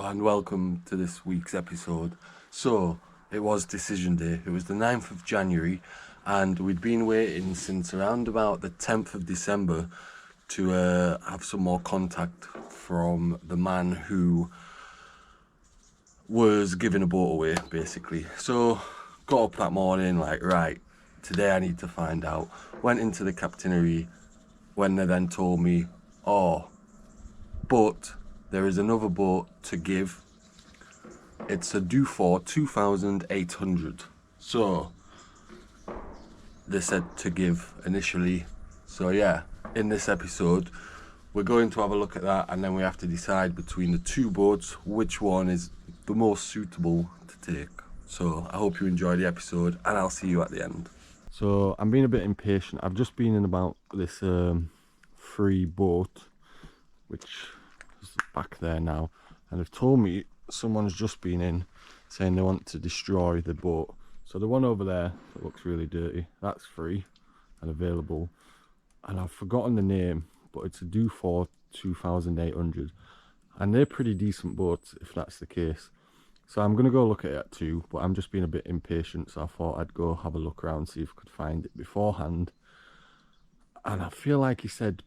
and welcome to this week's episode. So, it was decision day. It was the 9th of January, and we'd been waiting since around about the 10th of December to have some more contact from the man who was giving a boat away, basically. So, got up that morning, like, right, today I need to find out. Went into the captainary, when they then told me, but there is another boat to give. It's a due for 2,800. So they said to give initially. So yeah, in this episode we're going to have a look at that, and then we have to decide between the two boats which one is the most suitable to take. So I hope you enjoy the episode, and I'll see you at the end. So I'm being a bit impatient. I've just been in about this free boat, which is back there now, and they've told me someone's just been in saying they want to destroy the boat. So the one over there that looks really dirty, that's free and available, and I've forgotten the name, but it's a due for 2,800, and they're pretty decent boats if that's the case. So I'm going to go look at it too, but I'm just being a bit impatient, so I thought I'd go have a look around, see if I could find it beforehand. And I feel like he said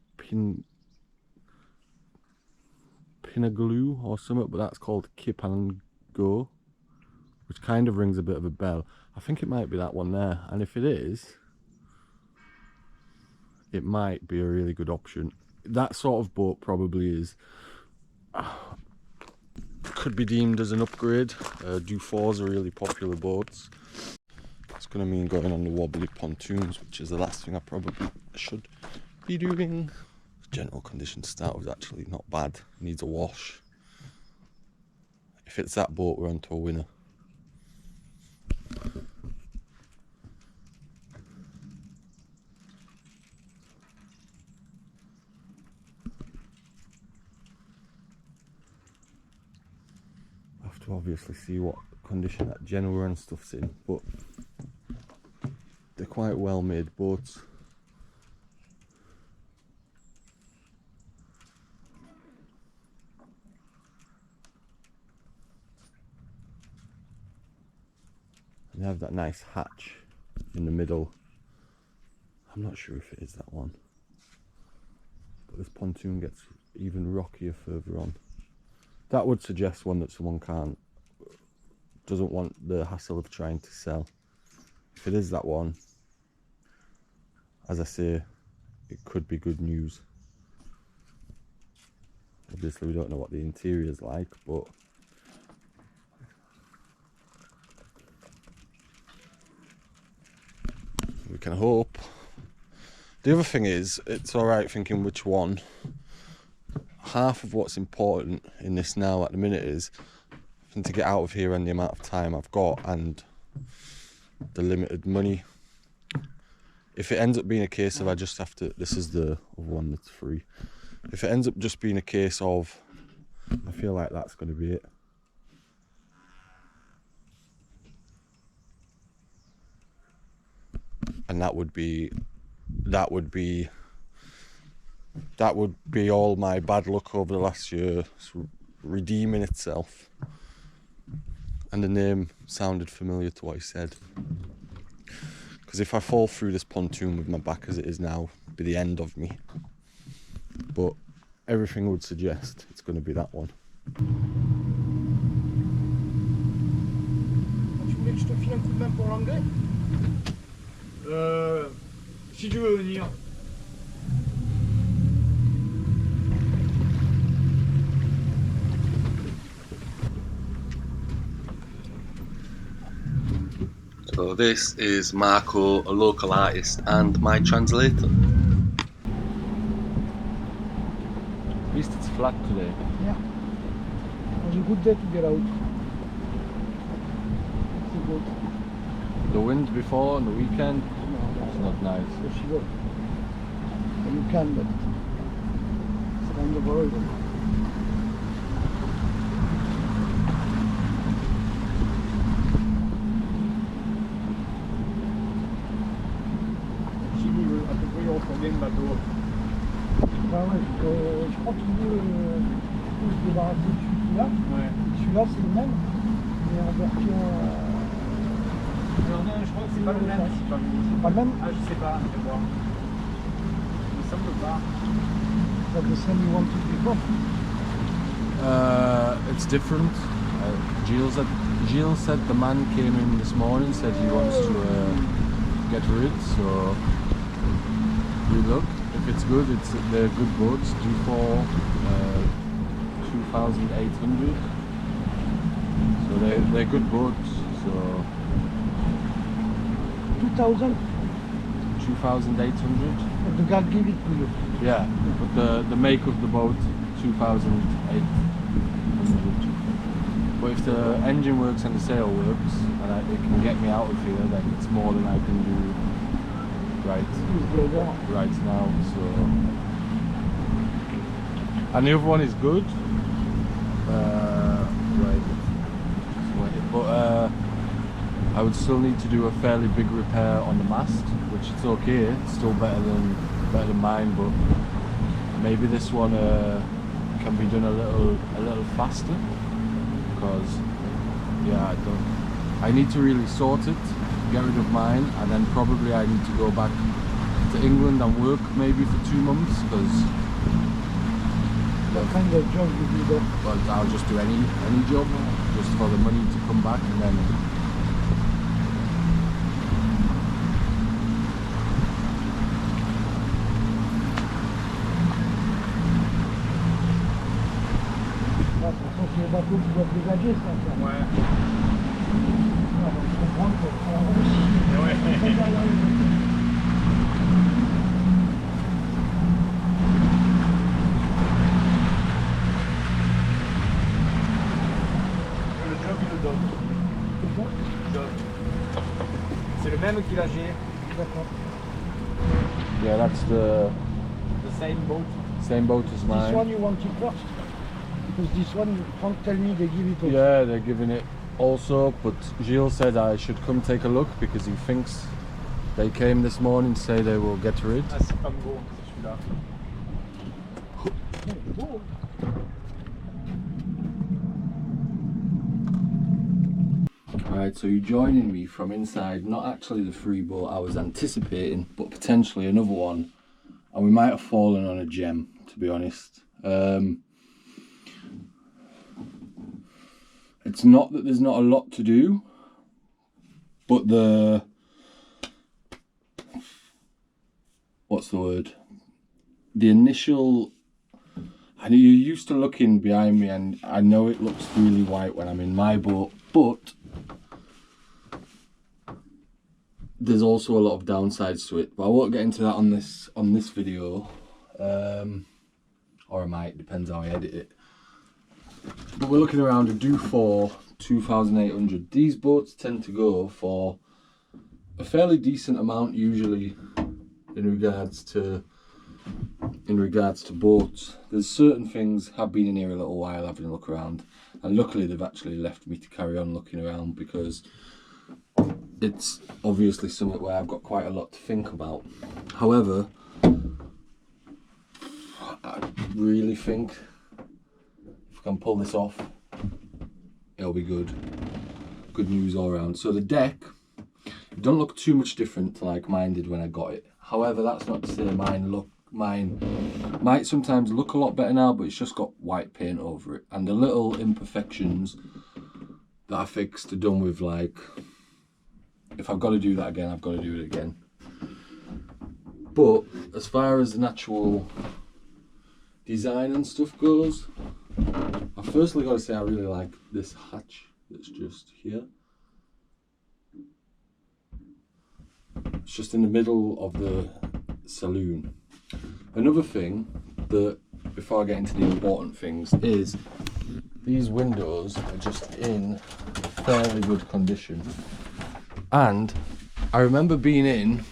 Pinagloo or something, but that's called Kip and Go, which kind of rings a bit of a bell. I think it might be that one there, and if it is, it might be a really good option. That sort of boat probably is could be deemed as an upgrade. Due 4s are really popular boats. It's going to mean going on the wobbly pontoons, which is the last thing I probably should be doing. General condition to start with actually not bad, needs a wash. If it's that boat, we're on to a winner. I have to obviously see what condition that Genoa and stuff's in, but they're quite well made boats. They have that nice hatch in the middle. I'm not sure if it is that one, but this pontoon gets even rockier further on. That would suggest one that someone doesn't want the hassle of trying to sell. If it is that one, as I say, it could be good news. Obviously we don't know what the interior is like, but we can hope. The other thing is, it's alright thinking which one. Half of what's important in this now at the minute is to get out of here and the amount of time I've got and the limited money. If it ends up being a case of I just have to, this is the one that's free. If it ends up just being a case of, I feel like that's going to be it. And that would be all my bad luck over the last year redeeming itself. And the name sounded familiar to what he said, because if I fall through this pontoon with my back as it is now, it'd be the end of me. But everything would suggest it's going to be that one. Tu voulais que je te file un coup de main pour l'anglais? Si tu veux venir. So this is Marco, a local artist, and my translator. At least it's flat today. Yeah. It was a good day to get out. It's good. The wind before on the weekend, it's not nice. Yes, you go. Well, you can, but it's kind of horrible. À peu près, on revient de bateau. Ah ouais, je crois qu'il veut coup se débarrasser de celui-là. Ouais. Celui-là c'est le même, mais en version... Alors non, je crois que c'est pas le même. C'est pas le même? Ah, je sais pas, je vais voir. Il me semble pas. That's the same you wanted before. It's different. Gilles said the man came in this morning, said he wants to get rid, so we look. If it's good, they're good boats. Due for 2,800. So they're good boats. So 2,000? 2,800. The guy give it to you. Yeah, but the make of the boat 2,800. But if the engine works and the sail works, and it can get me out of here, then it's more than I can do right now. So, and the other one is good. But I would still need to do a fairly big repair on the mast, which it's okay. It's still better than mine, but maybe this one can be done a little faster. Because yeah, I need to really sort it, get rid of mine, and then probably I need to go back to England and work maybe for 2 months, because What kind of job you do there? but I'll just do any job just for the money to come back, and then De toute façon, c'est les bateaux qui doivent dégager, ça. Ouais. Ah, donc, je comprends que ça Le job, il le donne. Job. C'est le même qu'il a G. D'accord. yeah, that's the The same boat. same boat as This mine. one you want it first? Because this one, Frank tell me they give it also. Yeah, they're giving it also, but Gilles said I should come take a look because he thinks they came this morning to say they will get rid. Ah, c'est pas beau, c'est celui-là. C'est beau. Alright, so you're joining me from inside, not actually the free boat I was anticipating, but potentially another one. And we might have fallen on a gem, to be honest. It's not that there's not a lot to do, but what's the word? The initial, I know you're used to looking behind me, and I know it looks really white when I'm in my boat, but there's also a lot of downsides to it. But I won't get into that on this video, or I might, depends how I edit it. But we're looking around a due for 2,800. These boats tend to go for a fairly decent amount usually in regards to boats. There's certain things, have been in here a little while having a look around, and luckily they've actually left me to carry on looking around, because it's obviously something where I've got quite a lot to think about. However, I really think if I can pull this off, it'll be good. Good news all around. So the deck don't look too much different to like mine did when I got it. However, that's not to say mine might sometimes look a lot better now, but it's just got white paint over it, and the little imperfections that I fixed are done with, like, if I've got to do that again, I've got to do it again. But as far as the actual design and stuff goes, I firstly got to say I really like this hatch that's just here. It's just in the middle of the saloon. Another thing that, before I get into the important things, is these windows are just in fairly good condition. And I remember being in,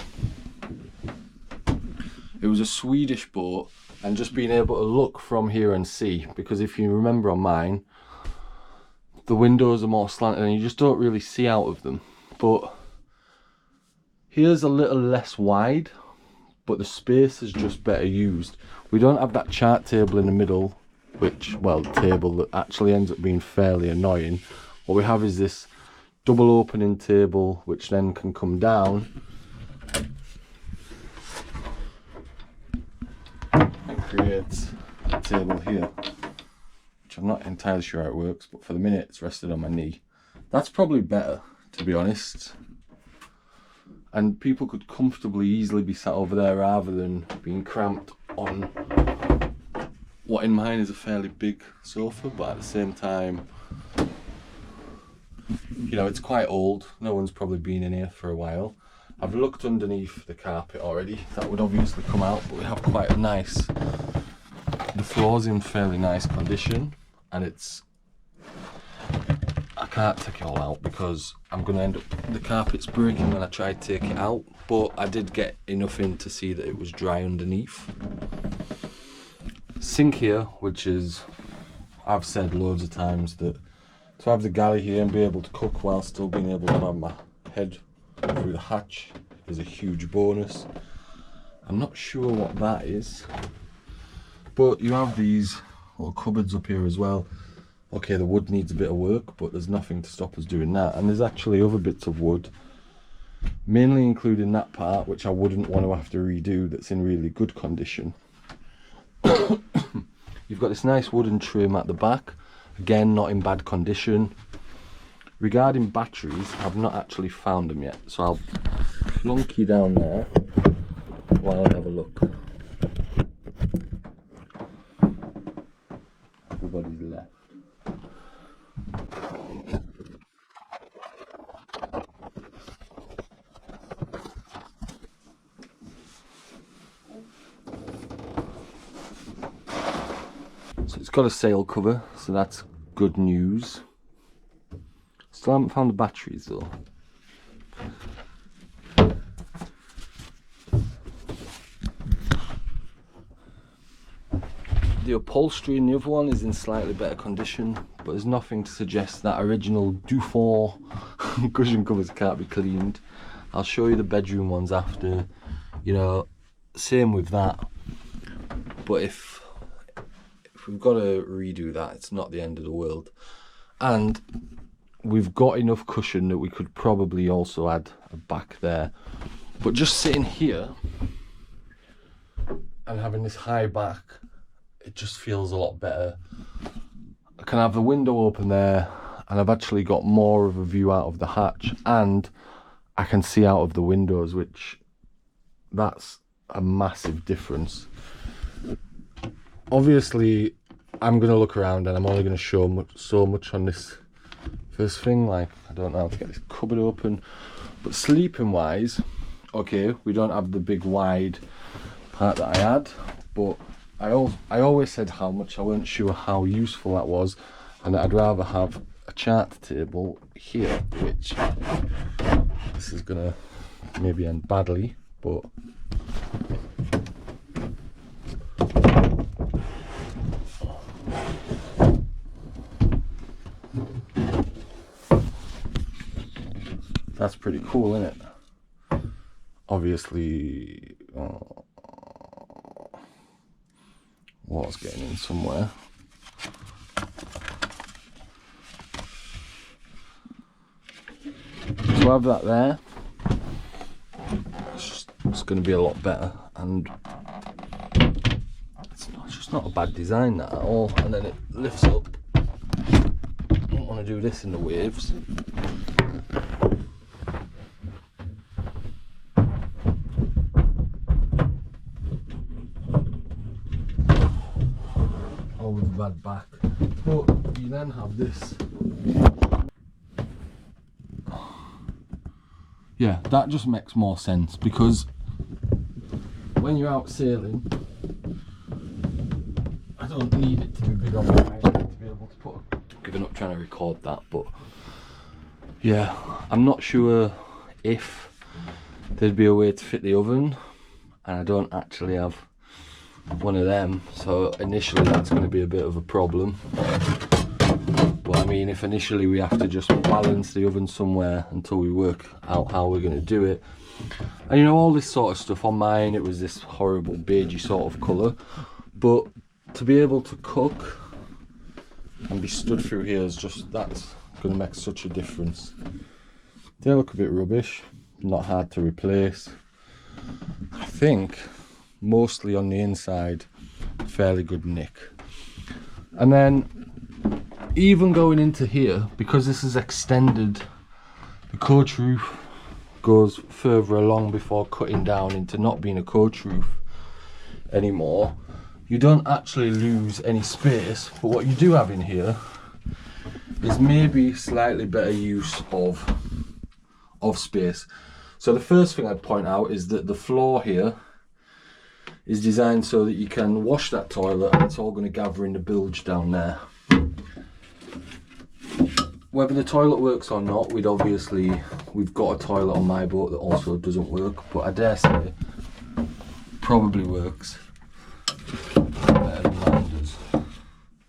it was a Swedish boat, and just being able to look from here and see, because if you remember on mine, the windows are more slanted and you just don't really see out of them. But here's a little less wide, but the space is just better used. We don't have that chart table in the middle, which, well, table that actually ends up being fairly annoying. What we have is this double opening table, which then can come down and create a table here, which I'm not entirely sure how it works, but for the minute it's rested on my knee. That's probably better, to be honest. And people could comfortably easily be sat over there rather than being cramped on what in mine is a fairly big sofa, but at the same time, you know, it's quite old. No one's probably been in here for a while. I've looked underneath the carpet already. That would obviously come out, but we have quite a nice, the floor's in fairly nice condition, and it's, I can't take it all out because I'm going to end up, the carpet's breaking when I try to take it out, but I did get enough in to see that it was dry underneath. Sink here, which is, I've said loads of times that to have the galley here and be able to cook while still being able to have my head through the hatch is a huge bonus. I'm not sure what that is, but you have these little cupboards up here as well. Okay, the wood needs a bit of work, but there's nothing to stop us doing that. And there's actually other bits of wood, mainly including that part, which I wouldn't want to have to redo, that's in really good condition. You've got this nice wooden trim at the back, again not in bad condition. Regarding batteries, I've not actually found them yet, so I'll plonk you down there while I have a look. Everybody's left. So it's got a sail cover, so that's good news. Still haven't found the batteries though. The upholstery in the other one is in slightly better condition, but there's nothing to suggest that original Dufour cushion covers can't be cleaned. I'll show you the bedroom ones after, you know, same with that. But if we've got to redo that, it's not the end of the world. And we've got enough cushion that we could probably also add a back there. But just sitting here and having this high back, it just feels a lot better. I can have the window open there, and I've actually got more of a view out of the hatch, and I can see out of the windows, which that's a massive difference. Obviously, I'm going to look around and I'm only going to show so much on this first thing. Like, I don't know how to get this cupboard open, but sleeping wise, okay, we don't have the big wide part that I had, but I always said how much I weren't sure how useful that was, and that I'd rather have a chart table here, which this is gonna maybe end badly, but that's pretty cool, isn't it? Obviously, water's getting in somewhere. So I have that there. It's going to be a lot better, and it's just not a bad design that at all. And then it lifts up. I don't want to do this in the waves. With bad back, but you then have this. Yeah, that just makes more sense, because when you're out sailing, I don't need it to be big on my eyes to be able to put. I've given up trying to record that, but yeah, I'm not sure if there'd be a way to fit the oven, and I don't actually have one of them, so initially that's going to be a bit of a problem. But I mean, if initially we have to just balance the oven somewhere until we work out how we're going to do it, and you know, all this sort of stuff. On mine it was this horrible beigey sort of colour, but to be able to cook and be stood through here is just, that's going to make such a difference. They look a bit rubbish, not hard to replace. I think mostly on the inside, fairly good nick. And then even going into here, because this is extended, the coach roof goes further along before cutting down into not being a coach roof anymore. You don't actually lose any space, but what you do have in here is maybe slightly better use of space. So the first thing I'd point out is that the floor here is designed so that you can wash that toilet and it's all going to gather in the bilge down there. Whether the toilet works or not, we've got a toilet on my boat that also doesn't work, but I dare say probably works better than mine does.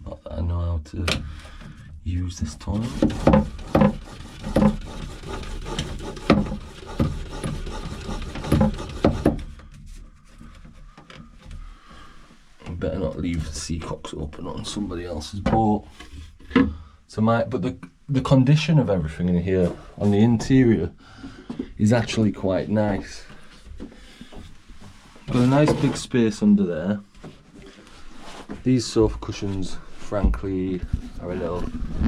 Not that I know how to use this toilet. Better not leave the seacocks open on somebody else's boat. So the condition of everything in here on the interior is actually quite nice. Got a nice big space under there. These sofa cushions, frankly, are a little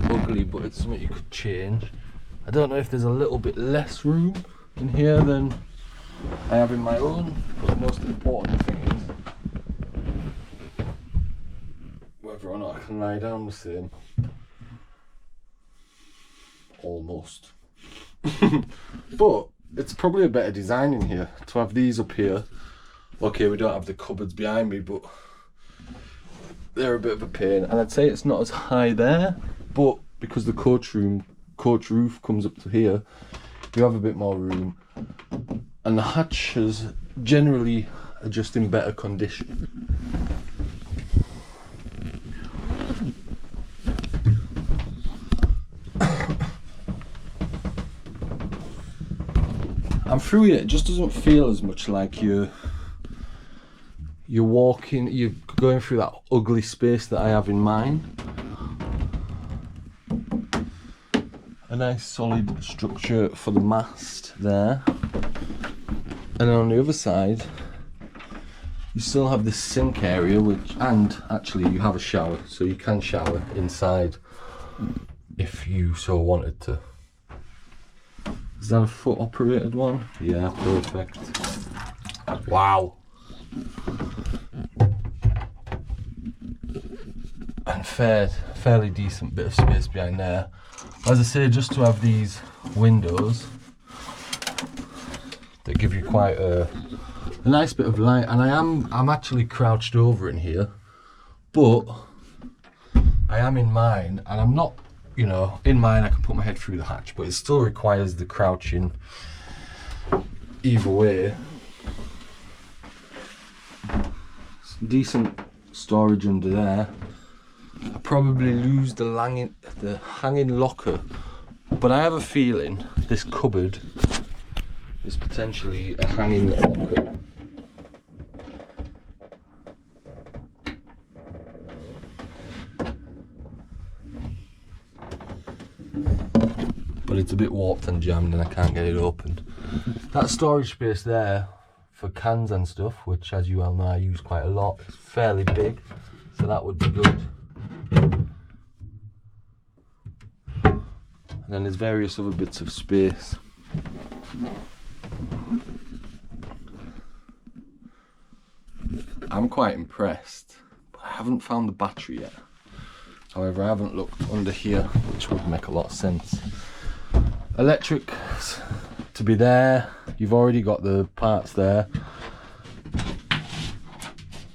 ugly, but it's something you could change. I don't know if there's a little bit less room in here than I have in my own, but the most important thing is whether or not I can lie down the same. Almost. But it's probably a better design in here to have these up here. Okay, we don't have the cupboards behind me, but they're a bit of a pain. And I'd say it's not as high there, but because the coach roof comes up to here, you have a bit more room. And the hatches generally are just in better condition. And through it just doesn't feel as much like you're going through that ugly space that I have in mine. A nice solid structure for the mast there. And then on the other side, you still have this sink area, and actually you have a shower, so you can shower inside if you so wanted to. Is that a foot operated one? Yeah, perfect. Wow. And fairly decent bit of space behind there. As I say, just to have these windows that give you quite a nice bit of light. And I'm actually crouched over in here, but I am in mine, and I'm not, you know, in mine I can put my head through the hatch, but it still requires the crouching either way. Some decent storage under there. I probably lose the hanging locker, but I have a feeling this cupboard is potentially a hanging locker. But it's a bit warped and jammed and I can't get it opened. That storage space there for cans and stuff, which as you well know I use quite a lot, is fairly big, so that would be good. And then there's various other bits of space. I'm quite impressed, but I haven't found the battery yet. However, I haven't looked under here, which would make a lot of sense. Electric to be there. You've already got the parts there.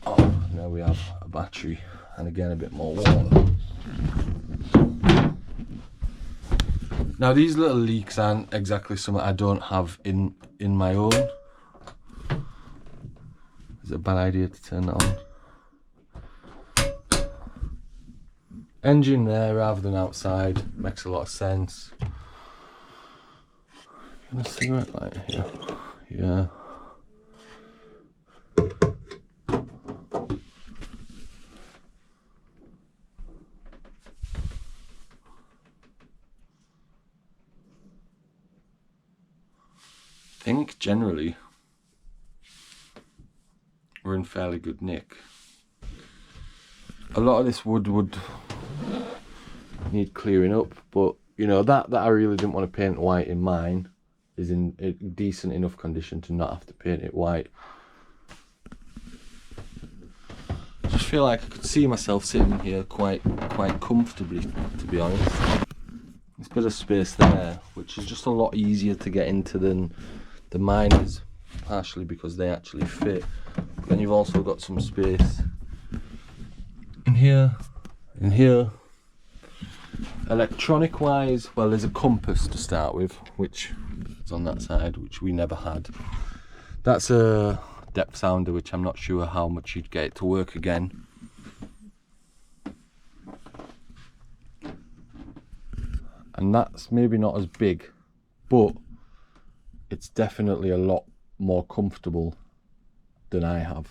Oh, now we have a battery and again a bit more water. Now these little leaks aren't exactly something I don't have in my own. Is it a bad idea to turn that on? Engine there rather than outside makes a lot of sense. A cigarette light here. Yeah. think generally we're in fairly good nick. A lot of this wood would need clearing up, but you know, that I really didn't want to paint white in mine is in a decent enough condition to not have to paint it white. I just feel like I could see myself sitting in here quite comfortably, to be honest. There's a bit of space there, which is just a lot easier to get into than the mine is, partially because they actually fit. But then you've also got some space in here. Electronic wise, well, there's a compass to start with, which is on that side, which we never had. That's a depth sounder, which I'm not sure how much you'd get it to work again. And that's maybe not as big, but it's definitely a lot more comfortable than I have.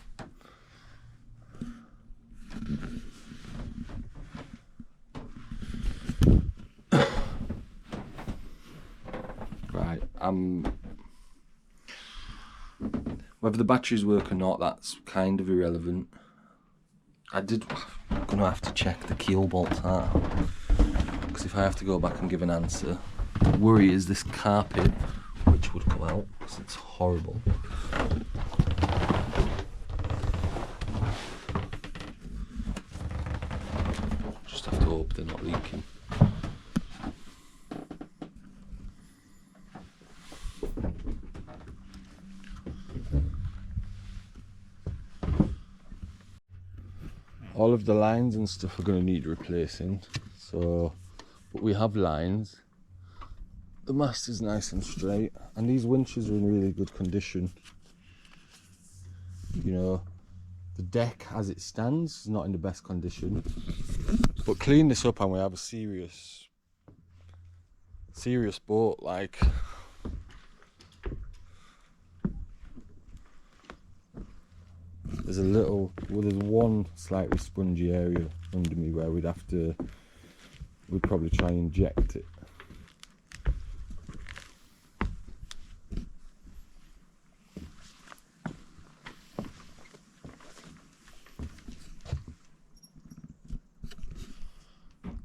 Right, whether the batteries work or not, that's kind of irrelevant. I'm gonna have to check the keel bolts are, because if I have to go back and give an answer, the worry is this carpet, which would come out, because it's horrible. Just have to hope they're not leaking. All of the lines and stuff are going to need replacing, so, but we have lines. The mast is nice and straight, and these winches are in really good condition. You know, the deck as it stands is not in the best condition, but clean this up and we have a serious boat. Like, there's there's one slightly spongy area under me where we'd probably try and inject it.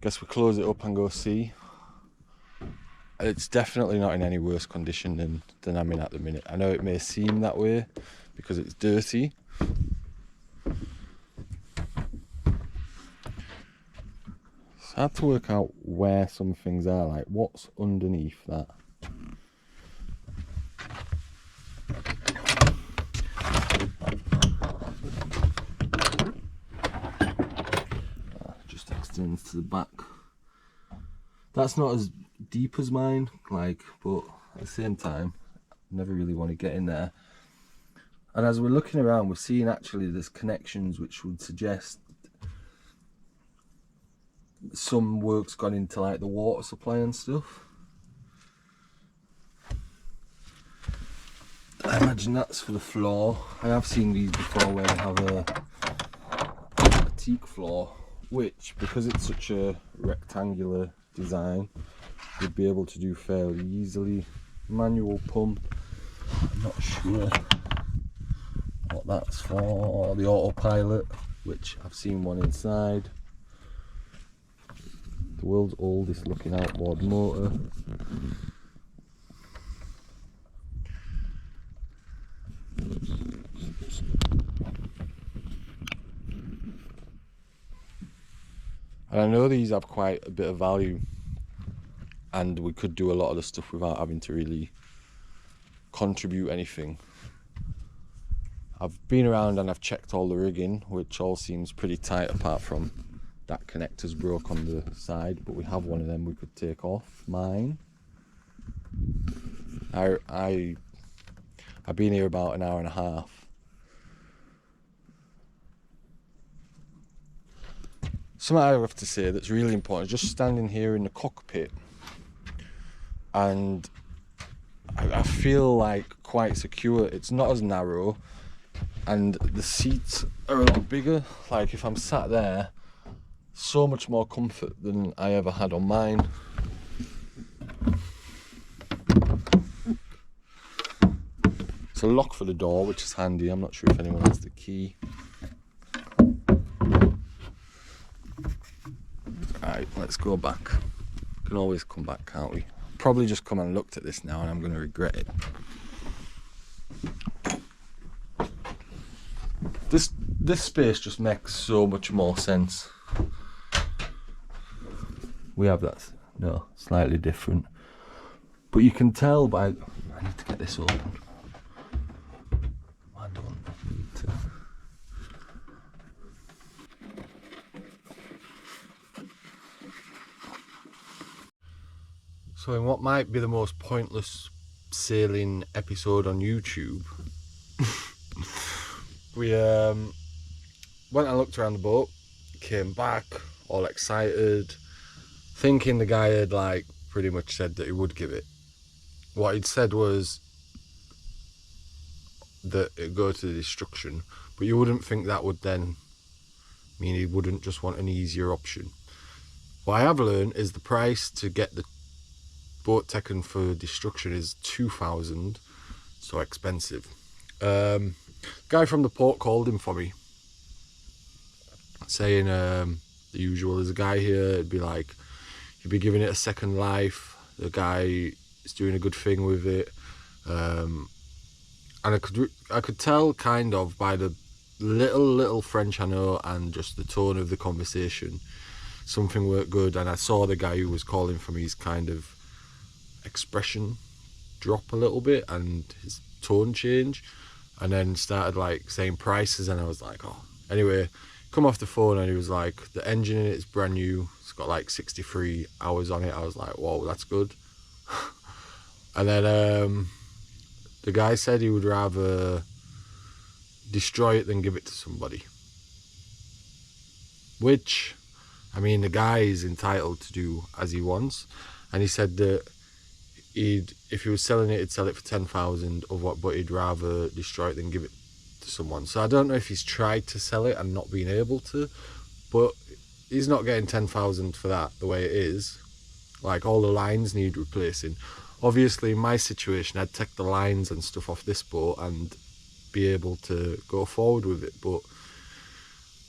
Guess we close it up and go see. It's definitely not in any worse condition than I'm in at the minute. I know it may seem that way because it's dirty. It's hard to work out where some things are, like what's underneath that. Just extends to the back. That's not as deep as mine, like, but at the same time, I never really want to get in there. And as we're looking around, we're seeing actually there's connections which would suggest some work's gone into like the water supply and stuff. I imagine that's for the floor. I have seen these before where they have a teak floor, which, because it's such a rectangular design, you'd be able to do fairly easily. Manual pump, I'm not sure what that's for. The autopilot, which I've seen one inside. The world's oldest looking outboard motor. And I know these have quite a bit of value, and we could do a lot of the stuff without having to really contribute anything. I've been around and I've checked all the rigging, which all seems pretty tight apart from that connector's broke on the side, but we have one of them we could take off. Mine. I've been here about an hour and a half. Something I have to say that's really important is just standing here in the cockpit, and I feel like quite secure. It's not as narrow, and the seats are a lot bigger. Like if I'm sat there, so much more comfort than I ever had on mine. It's a lock for the door, which is handy. I'm not sure if anyone has the key. Right, let's go back. Can always come back, can't we? Probably just come and looked at this now and I'm going to regret it. This space just makes so much more sense. We have that, no, slightly different. But you can tell by, I need to get this open. I don't need to. So in what might be the most pointless sailing episode on YouTube, we went and looked around the boat, came back all excited, thinking the guy had like pretty much said that he would give it. What he'd said was that it'd go to the destruction, but you wouldn't think that would then mean he wouldn't just want an easier option. What I have learned is the price to get the boat taken for destruction is 2,000, so expensive. Guy from the port called him for me, saying the usual, there's a guy here, it'd be like, you'd be giving it a second life, the guy is doing a good thing with it, and I could tell kind of by the little French I know and just the tone of the conversation, something worked good. And I saw the guy who was calling for me, his kind of expression drop a little bit and his tone change, and then started like saying prices, and I was like, oh, anyway, come off the phone and he was like, the engine in it is brand new, it's got like 63 hours on it. I was like, whoa, that's good. And then the guy said he would rather destroy it than give it to somebody, which, I mean, the guy is entitled to do as he wants, and he said that if he was selling it, he'd sell it for 10,000 of what, but he'd rather destroy it than give it to someone. So I don't know if he's tried to sell it and not being able to, but he's not getting 10,000 for that the way it is. Like, all the lines need replacing. Obviously, in my situation, I'd take the lines and stuff off this boat and be able to go forward with it, but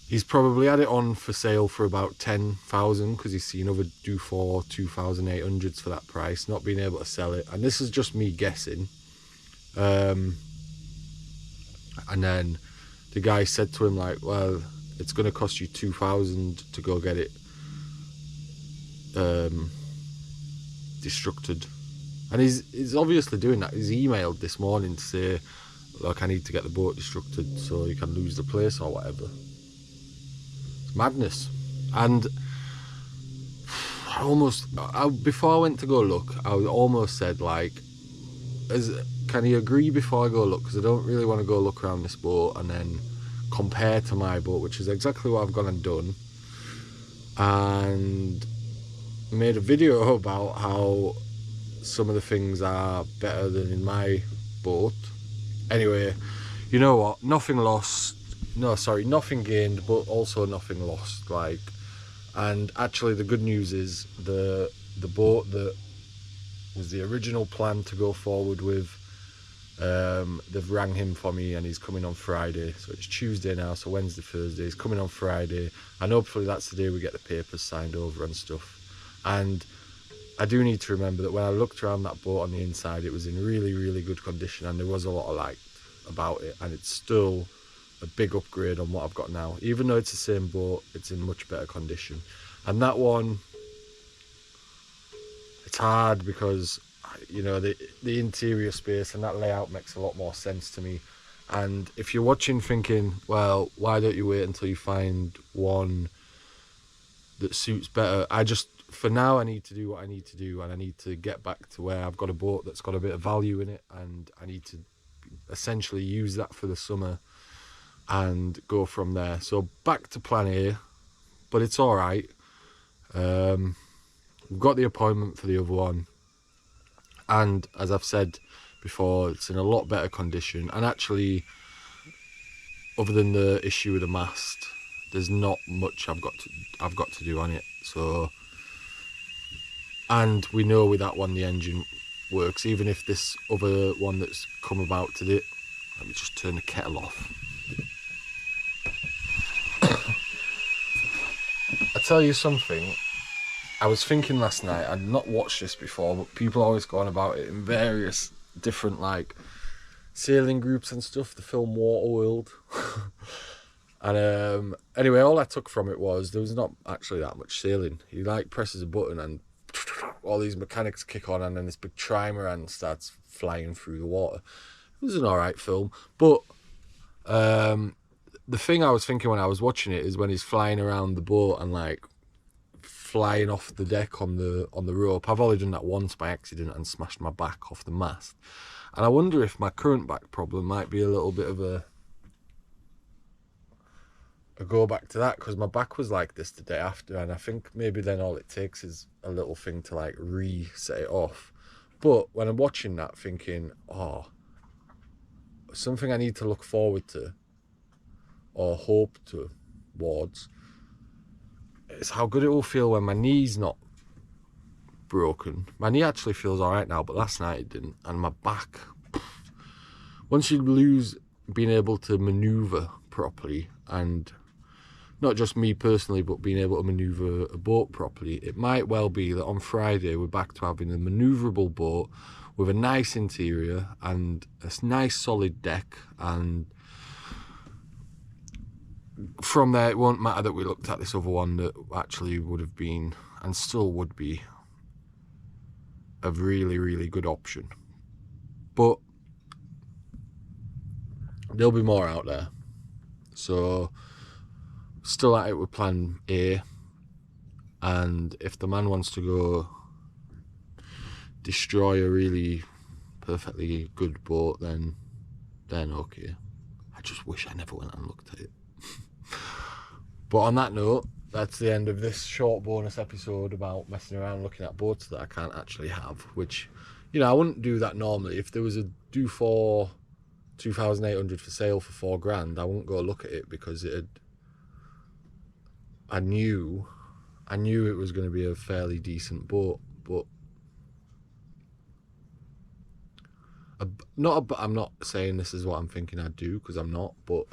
he's probably had it on for sale for about 10,000 because he's seen other do for 2,800s for that price, not being able to sell it. And this is just me guessing. And then the guy said to him, like, well, it's going to cost you 2,000 to go get it destructed. And he's obviously doing that. He's emailed this morning to say, look, I need to get the boat destructed so you can lose the place or whatever. It's madness. And before I went to go look, I almost said, like, can he agree before I go look? Because I don't really want to go look around this boat and then compare to my boat, which is exactly what I've gone and done. And made a video about how some of the things are better than in my boat. Anyway, you know what? Nothing lost. No, sorry, nothing gained, but also nothing lost. Like, and actually, the good news is the boat that was the original plan to go forward with, they've rang him for me, and he's coming on Friday. So it's Tuesday now, so Wednesday, Thursday. He's coming on Friday, and hopefully that's the day we get the papers signed over and stuff. And I do need to remember that when I looked around that boat on the inside, it was in really, really good condition, and there was a lot of light about it, and it's still a big upgrade on what I've got now. Even though it's the same boat, it's in much better condition. And that one, it's hard because, you know, the interior space and that layout makes a lot more sense to me. And if you're watching thinking, well, why don't you wait until you find one that suits better? For now, I need to do what I need to do, and I need to get back to where I've got a boat that's got a bit of value in it, and I need to essentially use that for the summer and go from there. So back to plan A, but it's all right. We've got the appointment for the other one, and as I've said before, it's in a lot better condition. And actually, other than the issue with the mast, there's not much I've got to do on it. So, and we know with that one the engine works, even if this other one that's come about Let me just turn the kettle off. I tell you something, I was thinking last night, I'd not watched this before, but people always go on about it in various different like sailing groups and stuff, the film Waterworld. And anyway, all I took from it was there was not actually that much sailing. He like presses a button and all these mechanics kick on, and then this big trimaran starts flying through the water. It was an alright film, but the thing I was thinking when I was watching it is when he's flying around the boat and like flying off the deck on the rope. I've only done that once by accident and smashed my back off the mast, and I wonder if my current back problem might be a little bit of a go back to that, because my back was like this the day after, and I think maybe then all it takes is a little thing to like reset it off. But when I'm watching that thinking, oh, something I need to look forward to or hope towards is how good it will feel when my knee's not broken. My knee actually feels all right now, but last night it didn't. And my back, once you lose being able to maneuver properly, and not just me personally, but being able to maneuver a boat properly, it might well be that on Friday we're back to having a maneuverable boat with a nice interior and a nice solid deck, and from there it won't matter that we looked at this other one that actually would have been and still would be a really, really good option. But there'll be more out there, so still at it with plan A, and if the man wants to go destroy a really perfectly good boat, then okay. I just wish I never went and looked at it. But on that note, that's the end of this short bonus episode about messing around looking at boats that I can't actually have, which, you know, I wouldn't do that normally. If there was a do for 2,800 for sale for £4,000, I wouldn't go look at it, because I knew it was going to be a fairly decent boat. But I'm not saying this is what I'm thinking I'd do, because I'm not, but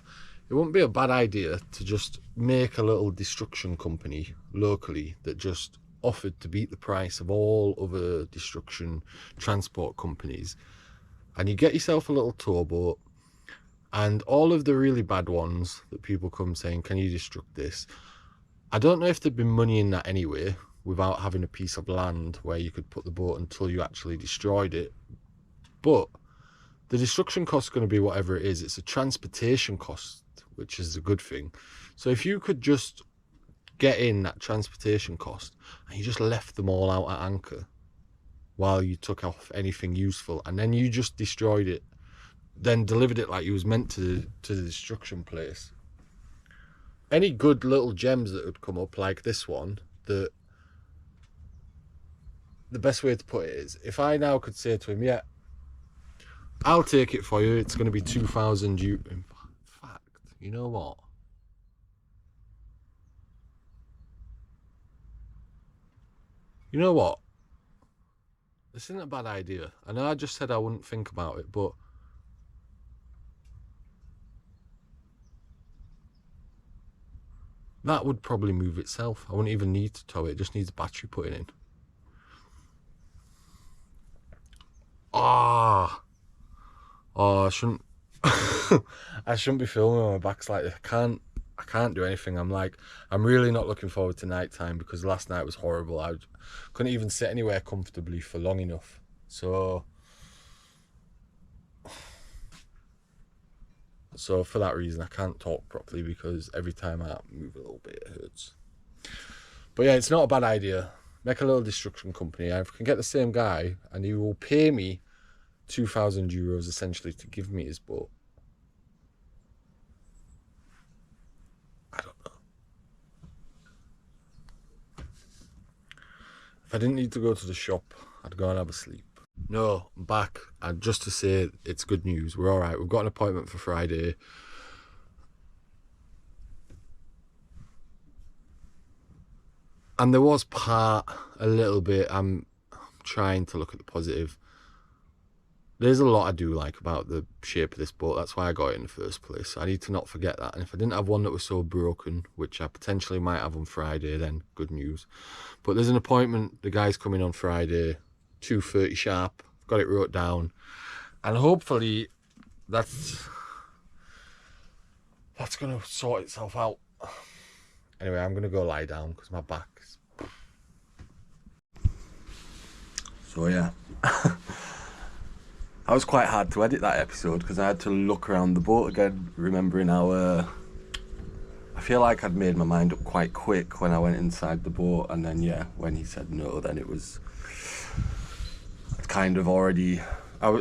it wouldn't be a bad idea to just make a little destruction company locally that just offered to beat the price of all other destruction transport companies, and you get yourself a little tour boat, and all of the really bad ones that people come saying, can you destruct this? I don't know if there'd be money in that anyway, without having a piece of land where you could put the boat until you actually destroyed it. But the destruction cost is going to be whatever it is. It's a transportation cost, which is a good thing. So if you could just get in that transportation cost and you just left them all out at anchor while you took off anything useful, and then you just destroyed it, then delivered it like you was meant to the destruction place. Any good little gems that would come up like this one, the best way to put it is, if I now could say to him, yeah, I'll take it for you, it's going to be 2,000 you. In fact, you know what? You know what? This isn't a bad idea. I know I just said I wouldn't think about it, but that would probably move itself. I wouldn't even need to tow it. It just needs a battery putting in. Oh, I shouldn't. I shouldn't be filming when my back's like this. I can't do anything. I'm really not looking forward to night time, because last night was horrible. I couldn't even sit anywhere comfortably for long enough. So for that reason, I can't talk properly, because every time I move a little bit, it hurts. But yeah, it's not a bad idea. Make a little destruction company. I can get the same guy, and he will pay me €2,000 essentially to give me his boat. I don't know. If I didn't need to go to the shop, I'd go and have a sleep. No, I'm back, and just to say it's good news. We're all right. We've got an appointment for Friday. And there was a little bit, I'm trying to look at the positive. there's a lot I do like about the shape of this boat. That's why I got it in the first place. I need to not forget that. And if I didn't have one that was so broken, which I potentially might have on Friday, then good news. But there's an appointment. The guy's coming on Friday, 2:30 sharp. I've got it wrote down. And hopefully that's going to sort itself out. Anyway, I'm going to go lie down because my back's... So yeah. That was quite hard to edit that episode because I had to look around the boat again, remembering how I feel like I'd made my mind up quite quick when I went inside the boat, and then yeah, when he said no, then it was kind of already,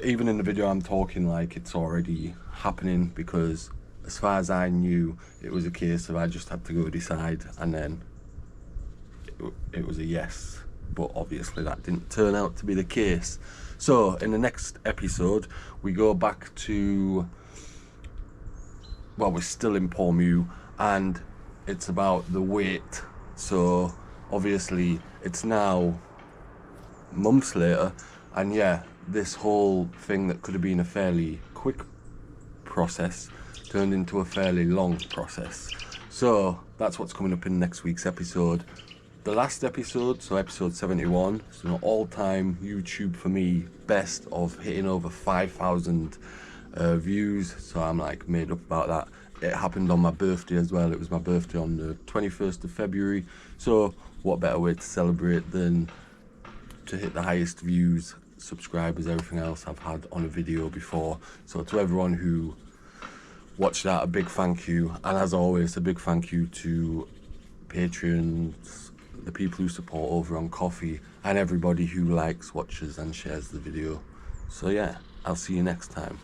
even in the video I'm talking like it's already happening, because as far as I knew, it was a case of I just had to go decide, and then it was a yes. But obviously that didn't turn out to be the case. So in the next episode, we go back to, well, we're still in Portmew, and it's about the weight. So obviously it's now months later, and yeah, this whole thing that could have been a fairly quick process turned into a fairly long process. So that's what's coming up in next week's episode. The last episode, so episode 71, so an all-time YouTube for me best of hitting over 5,000 views. So I'm like made up about that. It happened on my birthday as well. It was my birthday on the 21st of February. So what better way to celebrate than to hit the highest views, subscribers, everything else I've had on a video before. So to everyone who watched that, a big thank you. And as always, a big thank you to Patreons, the people who support over on Coffee, and everybody who likes, watches and shares the video. So yeah, I'll see you next time.